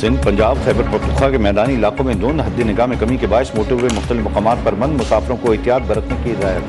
सिंध, पंजाब, खैबर पख्तूनख्वा के मैदानी इलाकों में धुंध, हद्द निगाह में कमी के बायस मोटरवे मुख्तलिफ मकामात पर बंद, मुसाफिरों को एहतियात बरतने की हिदायत।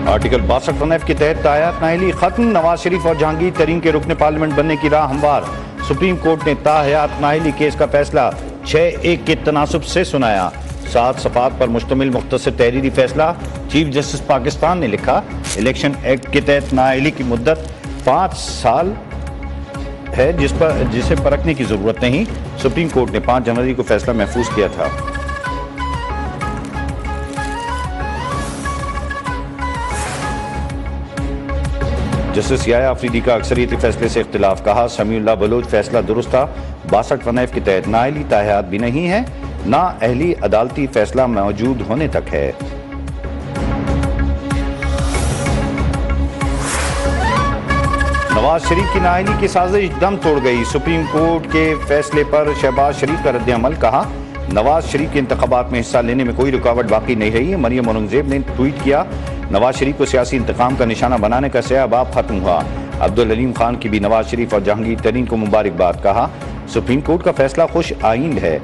आर्टिकल 62(f) के तहत ताहयात नाअहली खत्म, नवाज शरीफ और जहांगीर तरीन के रुकने पार्लियामेंट बनने की राह हमवार। सुप्रीम कोर्ट ने ताहयात नाअहली केस का फैसला 6-1 के तनासुब से सुनाया। 7 सफ़ात पर मुश्तमिल मुख्तसर तहरीरी फैसला। चीफ जस्टिस पाकिस्तान ने लिखा, इलेक्शन एक्ट के तहत नाअहली की मुद्दत 5 साल है, जिसे परखने की जरूरत नहीं। सुप्रीम कोर्ट ने 5 जनवरी को फैसला महफूज किया था। जस्टिस याया अफरीदी का अक्सरियती फैसले से इख्तिलाफ, कहा समीउल्लाह बलोच फैसला दुरुस्त था। 62(f) के तहत नाअहली ताहयात भी नहीं है, नाअहली अदालती फैसला मौजूद होने तक है। नवाज शरीफ की नाअहली की साजिश दम तोड़ गई, सुप्रीम कोर्ट के फैसले पर शहबाज शरीफ का रद्द-ए-अमल, कहा नवाज शरीफ के इंतखाबात में हिस्सा लेने में कोई रुकावट बाकी नहीं रही। मरियम औरंगजेब ने ट्वीट किया, नवाज शरीफ को सियासी इंतकाम का निशाना बनाने का सयाबाब खत्म हुआ। अब्दुल अलीम खान की भी नवाज शरीफ और जहांगीर तरीन को मुबारकबाद, कहा सुप्रीम कोर्ट का फैसला खुश आइंद है।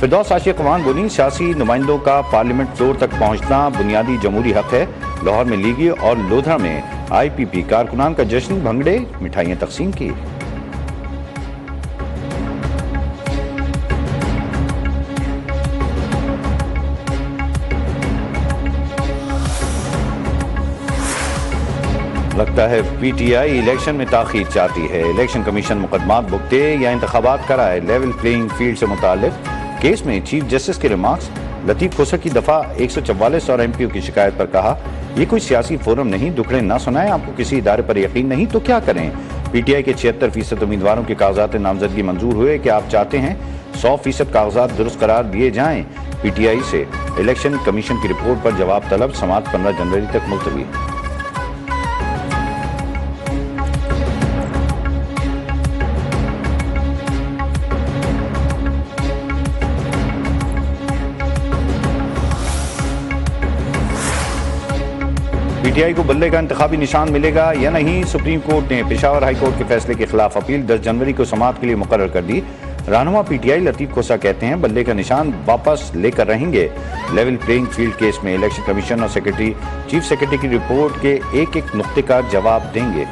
फिरदौस आशिक अवान बोली, सियासी नुमाइंदों का पार्लियामेंट फ्लोर तक पहुंचना बुनियादी जमहूरी हक है। लाहौर में लीगी और लोधरा में IPP कारकुनान का जश्न, भंगड़े, मिठाइयां तकसीम की। लगता है PTI इलेक्शन में ताखीर चाहती है। इलेक्शन कमीशन मुकदमात भुगते या इंतखाबात कराए। लेवल प्लेइंग फील्ड से मुताल्लिक केस में चीफ जस्टिस के रिमार्क्स। लतीफ खोसर की दफा 144 और MPO की शिकायत पर कहा, ये कोई सियासी फोरम नहीं, दुखड़े ना सुनाएं। आपको किसी इदारे पर यकीन नहीं तो क्या करें। PTI के 76% उम्मीदवारों के कागजात नामजदगी मंजूर हुए। कि आप चाहते हैं 100% कागजात दुरुस्त करार दिए जाएं। PTI से इलेक्शन कमीशन की रिपोर्ट पर जवाब तलब, समाअत 15 जनवरी तक मुलतवी। PTI को बल्ले का इंतखाबी निशान मिलेगा या नहीं। सुप्रीम कोर्ट ने पेशावर हाई कोर्ट के फैसले के खिलाफ अपील 10 जनवरी को समाअत के लिए मुकर्रर कर दी। रहनुमा PTI लतीफ खोसा कहते हैं, बल्ले का निशान वापस लेकर रहेंगे। लेवल प्लेइंग फील्ड केस में इलेक्शन कमीशन और चीफ सेक्रेटरी की रिपोर्ट के एक-एक नुक्ते का जवाब देंगे।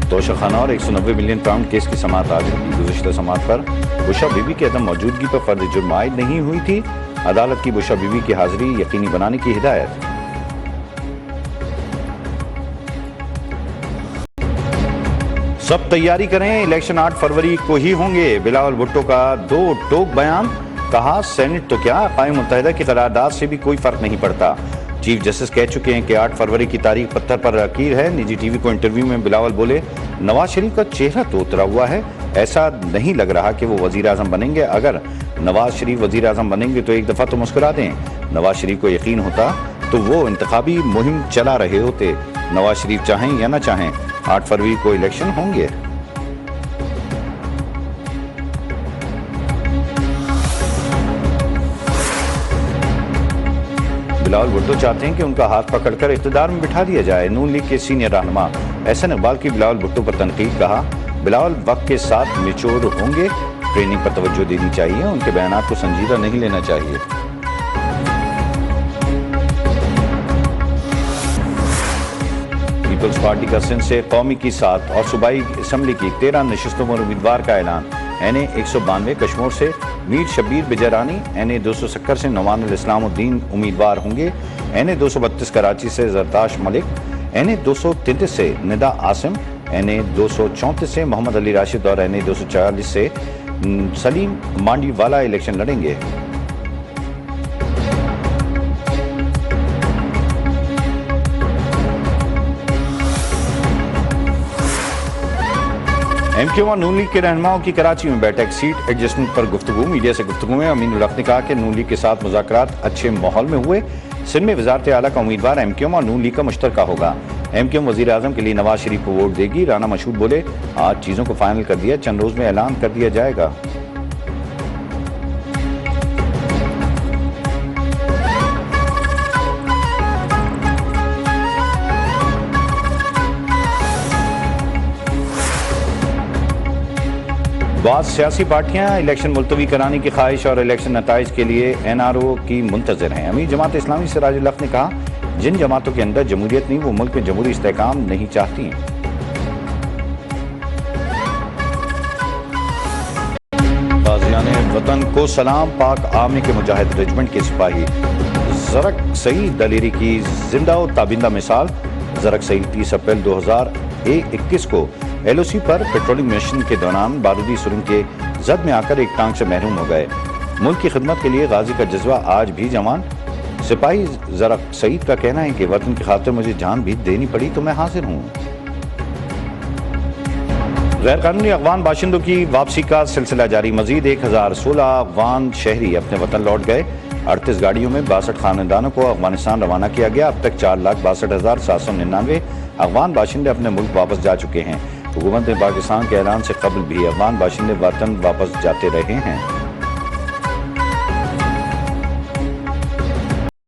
तोशाखाना और 190 मिलियन पाउंड केस की समाअत आज होगी। गुज़िश्ता समाअत पर बुशरा बीबी की अदम मौजूदगी पर फर्द जुर्म आयद नहीं हुई थी। अदालत की बुशरा बीबी की हाजिरी यकीनी बनाने की हिदायत। सब तैयारी करें, इलेक्शन 8 फरवरी को ही होंगे। बिलावल भुट्टो का 2 टोक बयान, कहा सेनेट तो क्या, क़ौमी मुत्तहिदा की करारदाद से भी कोई फर्क नहीं पड़ता। चीफ जस्टिस कह चुके हैं कि 8 फरवरी की तारीख पत्थर पर लकीर है। निजी टीवी को इंटरव्यू में बिलावल बोले, नवाज शरीफ का चेहरा तो उतरा हुआ है, ऐसा नहीं लग रहा कि वो वजीर आजम बनेंगे। अगर नवाज शरीफ वजीर आजम बनेंगे तो एक दफा तो मुस्कुरा दें। नवाज शरीफ को यकीन होता तो वो इंतखाबी मुहिम चला रहे होते। नवाज शरीफ चाहें या ना चाहें, 8 फरवरी को इलेक्शन होंगे। बिलावल भुट्टो चाहते हैं कि उनका हाथ पकड़कर इख्तिदार में बिठा दिया जाए। नून लीग के सीनियर रहनुमा एहसन इकबाल की बिलावल भुट्टो पर तनकीद, कहा बिलावल वक्त के साथ मैच्योर होंगे, ट्रेनिंग पर तवज्जो देनी चाहिए, उनके बयानात को संजीदा नहीं लेना चाहिए। पीपल्स पार्टी का सिंध से कौमी की 7 और सूबाई असम्बली की 13 नशिस्तों पर उम्मीदवार का ऐलान। NA 192 कश्मीर से मीर शब्बीर बिजरानी, NA 270 से नवानुल इस्लामुद्दीन उम्मीदवार होंगे। NA 232 कराची से जरदाश मलिक, NA 233 से निदा आसिम, NA 234 से मोहम्मद अली राशिद और NA 240 से सलीम मांडीवाला इलेक्शन लड़ेंगे। MQ और नून लीग के रहनुमाओं की कराची में बैठक, सीट एडजस्टमेंट पर गुफ्तगू। मीडिया से गुफ्तगू में अमीनुल हक ने कहा कि नून लीग के साथ मुज़ाकरात अच्छे माहौल में हुए। सिंध में वज़ारत आला का उम्मीदवार MQ और नून लीग का मुश्तरका होगा। एमक्यूएम वजीर आजम के लिए नवाज शरीफ को वोट देगी। राना मशहूद बोले, आज चीजों को फाइनल कर दिया, चंद रोज में ऐलान कर दिया जाएगा। बाद सियासी पार्टियां इलेक्शन मुलतवी कराने की ख्वाहिश और इलेक्शन नताइज के लिए NRO की मुंतजर हैं। अमीर जमात इस्लामी सिराजुल हक ने कहा, जिन जमातों के अंदर जमहूरियत नहीं वो मुल्क में जमहूरी इस्तेहकाम नहीं चाहती हैं। गाज़ियाने वतन को सलाम। पाक आर्मी के मुजाहिद रेजिमेंट के सिपाही ज़रक सईद दलेरी की जिंदा और ताबिंदा मिसाल। ज़रक सईद 30 अप्रैल 2021 को LOC पर पेट्रोलिंग मिशन के दौरान बारूदी सुरंग के जद में आकर एक टांग से महरूम हो गए। मुल्क की खिदमत के लिए गाजी का जज्बा आज भी जवान। सिपाही ज़रक सईद का कहना है कि वतन की खातिर मुझे जान भी देनी पड़ी तो मैं हाजिर हूँ। गैर कानूनी अफगान बाशिंदों की वापसी का सिलसिला जारी। मजीद 1016 अफगान शहरी अपने वतन लौट गए। 38 गाड़ियों में 62 खानदानों को अफगानिस्तान रवाना किया गया। अब तक 4,62,799 अफगान बाशिंदे अपने मुल्क वापस जा चुके हैं। हुकूमत ने पाकिस्तान के ऐलान से कबल भी अफगान बाशिंदे वतन वापस जाते रहे हैं।